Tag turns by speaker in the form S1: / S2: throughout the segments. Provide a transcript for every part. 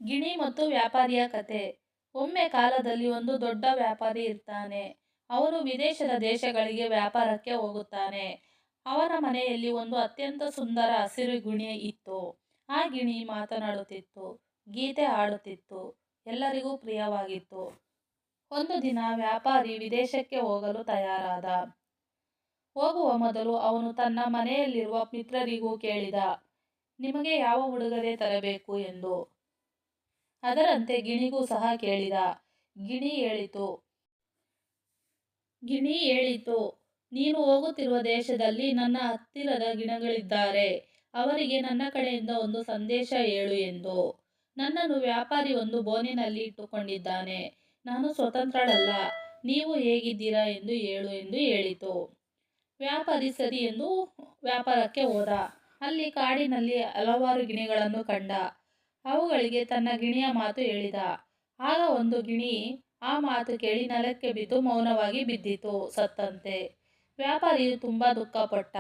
S1: ಗಿಣಿ ಮತ್ತು ವ್ಯಾಪಾರಿಯ ಕತೆ. ಒಮ್ಮೆ ಕಾಲದಲ್ಲಿ ಒಂದು ದೊಡ್ಡ ವ್ಯಾಪಾರಿ ಇರ್ತಾನೆ. ಅವನು ವಿದೇಶದ ದೇಶಗಳಿಗೆ ವ್ಯಾಪಾರಕ್ಕೆ ಹೋಗುತ್ತಾನೆ. ಅವನ ಮನೆಯಲ್ಲಿ ಒಂದು ಅತ್ಯಂತ ಸುಂದರ ಹಸಿರು ಗಿಣಿ ಇತ್ತು. ಆ ಗಿಣಿ ಮಾತನಾಡುತ್ತಿತ್ತು, ಗೀತೆ ಹಾಡುತ್ತಿತ್ತು, ಎಲ್ಲರಿಗೂ ಪ್ರಿಯವಾಗಿತ್ತು. ಒಂದು ದಿನ ವ್ಯಾಪಾರಿ ವಿದೇಶಕ್ಕೆ ಹೋಗಲು ತಯಾರಾದ. ಹೋಗುವ ಮೊದಲು ಅವನು ತನ್ನ ಮನೆಯಲ್ಲಿರುವ ಮಿತ್ರರಿಗೂ ಕೇಳಿದ, ನಿಮಗೆ ಯಾವ ಉಡುಗೊರೆ ತರಬೇಕು ಎಂದು. ಅದರಂತೆ ಗಿಣಿಗೂ ಸಹ ಕೇಳಿದ. ಗಿಣಿ ಹೇಳಿತು ಗಿಣಿ ಹೇಳಿತು ನೀನು ಹೋಗುತ್ತಿರುವ ದೇಶದಲ್ಲಿ ನನ್ನ ಹತ್ತಿರದ ಗಿಣಗಳಿದ್ದಾರೆ. ಅವರಿಗೆ ನನ್ನ ಕಡೆಯಿಂದ ಒಂದು ಸಂದೇಶ ಹೇಳು ಎಂದು. ನನ್ನನ್ನು ವ್ಯಾಪಾರಿ ಒಂದು ಬೋನಿನಲ್ಲಿ ಇಟ್ಟುಕೊಂಡಿದ್ದಾನೆ. ನಾನು ಸ್ವತಂತ್ರಳಲ್ಲ. ನೀವು ಹೇಗಿದ್ದೀರಾ ಎಂದು ಹೇಳು ಎಂದು ಹೇಳಿತು. ವ್ಯಾಪಾರಿ ಸರಿ ಎಂದು ವ್ಯಾಪಾರಕ್ಕೆ ಹೋದ. ಅಲ್ಲಿ ಕಾಡಿನಲ್ಲಿ ಹಲವಾರು ಗಿಣಿಗಳನ್ನು ಕಂಡ. ಅವುಗಳಿಗೆ ತನ್ನ ಗಿಣಿಯ ಮಾತು ಹೇಳಿದ. ಆಗ ಒಂದು ಗಿಣಿ ಆ ಮಾತು ಕೇಳಿ ನೆಲಕ್ಕೆ ಬಿದ್ದು ಮೌನವಾಗಿ ಬಿದ್ದಿತು, ಸತ್ತಂತೆ. ವ್ಯಾಪಾರಿಯು ತುಂಬಾ ದುಃಖಪಟ್ಟ.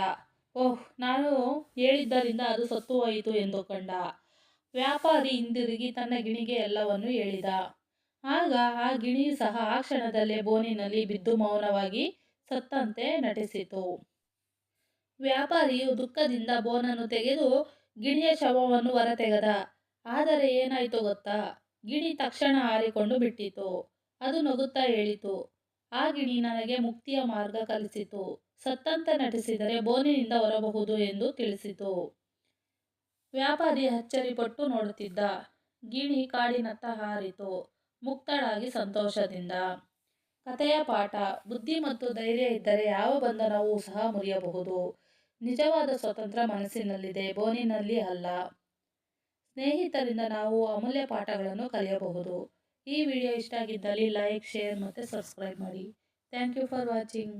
S1: ಓಹ್, ನಾನು ಹೇಳಿದ್ದರಿಂದ ಅದು ಸತ್ತು ಹೋಯಿತು ಎಂದುಕೊಂಡ. ವ್ಯಾಪಾರಿ ಹಿಂದಿರುಗಿ ತನ್ನ ಗಿಣಿಗೆ ಎಲ್ಲವನ್ನೂ ಹೇಳಿದ. ಆಗ ಆ ಗಿಣಿಯು ಸಹ ಆ ಕ್ಷಣದಲ್ಲೇ ಬೋನಿನಲ್ಲಿ ಬಿದ್ದು ಮೌನವಾಗಿ ಸತ್ತಂತೆ ನಟಿಸಿತು. ವ್ಯಾಪಾರಿಯು ದುಃಖದಿಂದ ಬೋನನ್ನು ತೆಗೆದು ಗಿಣಿಯ ಶವವನ್ನು ಹೊರತೆಗೆದ. ಆದರೆ ಏನಾಯ್ತು ಗೊತ್ತಾ? ಗಿಣಿ ತಕ್ಷಣ ಹಾರಿಕೊಂಡು ಬಿಟ್ಟಿತು. ಅದು ನಗುತ್ತಾ ಹೇಳಿತು, ಆ ಗಿಣಿ ನನಗೆ ಮುಕ್ತಿಯ ಮಾರ್ಗ ಕಲಿಸಿತು. ಸತ್ತಂತೆ ನಟಿಸಿದರೆ ಬೋನಿನಿಂದ ಹೊರಬಹುದು ಎಂದು ತಿಳಿಸಿತು. ವ್ಯಾಪಾರಿ ಅಚ್ಚರಿಪಟ್ಟು ನೋಡುತ್ತಿದ್ದ. ಗಿಣಿ ಕಾಡಿನತ್ತ ಹಾರಿತು, ಮುಕ್ತಳಾಗಿ ಸಂತೋಷದಿಂದ. ಕಥೆಯ ಪಾಠ: ಬುದ್ಧಿ ಮತ್ತು ಧೈರ್ಯ ಇದ್ದರೆ ಯಾವ ಬಂಧನವೂ ಸಹ ಮುರಿಯಬಹುದು. ನಿಜವಾದ ಸ್ವಾತಂತ್ರ್ಯ ಮನಸ್ಸಿನಲ್ಲಿದೆ, ಬೋನಿನಲ್ಲಿ ಅಲ್ಲ. ಸ್ನೇಹಿತರಿಂದ ನಾವು ಅಮೂಲ್ಯ ಪಾಠಗಳನ್ನು ಕಲಿಯಬಹುದು. ಈ ವಿಡಿಯೋ ಇಷ್ಟ ಆಗಿದ್ದಲ್ಲಿ ಲೈಕ್, ಶೇರ್ ಮತ್ತು ಸಬ್ಸ್ಕ್ರೈಬ್ ಮಾಡಿ. Thank you for watching.